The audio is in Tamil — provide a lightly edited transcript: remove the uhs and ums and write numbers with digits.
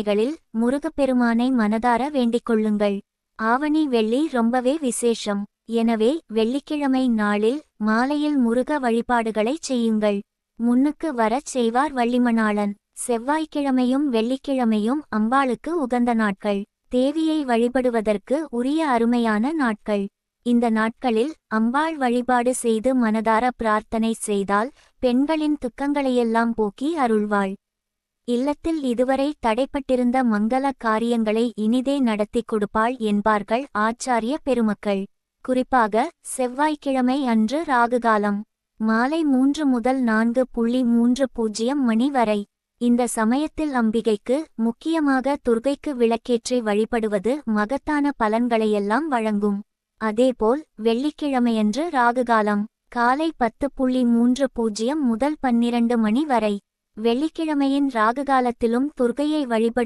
களில் முருகப்பெருமானை மனதார வேண்டிக்கொள்ளுங்கள். ஆவணி வெள்ளி ரொம்பவே விசேஷம். எனவே வெள்ளிக்கிழமை நாளில் மாலையில் முருக வழிபாடுகளை செய்யுங்கள். முன்னுக்கு வரச் செய்வார் வள்ளிமணாளன். செவ்வாய்க்கிழமையும் வெள்ளிக்கிழமையும் அம்பாளுக்கு உகந்த நாட்கள். தேவியை வழிபடுவதற்கு உரிய அருமையான நாட்கள். இந்த நாட்களில் அம்பாள் வழிபாடு செய்து மனதார பிரார்த்தனை செய்தால் பெண்களின் துக்கங்களையெல்லாம் போக்கி அருள்வாள். இல்லத்தில் இதுவரை தடைப்பட்டிருந்த மங்கள காரியங்களை இனிதே நடத்தி கொடுப்பாள் என்பார்கள் ஆச்சாரிய பெருமக்கள். குறிப்பாக செவ்வாய்க்கிழமை அன்று ராகுகாலம் மாலை 3 முதல் 4:30 மணி வரை. இந்த சமயத்தில் அம்பிகைக்கு, முக்கியமாக துர்க்கைக்கு விளக்கேற்றி வழிபடுவது மகத்தான பலன்களையெல்லாம் வழங்கும். அதேபோல் வெள்ளிக்கிழமையன்று ராகுகாலம் காலை 10:30 முதல் 12 மணி வரை. வெள்ளிக்கிழமையின் ராகுகாலத்திலும் துர்க்கையை வழிபடு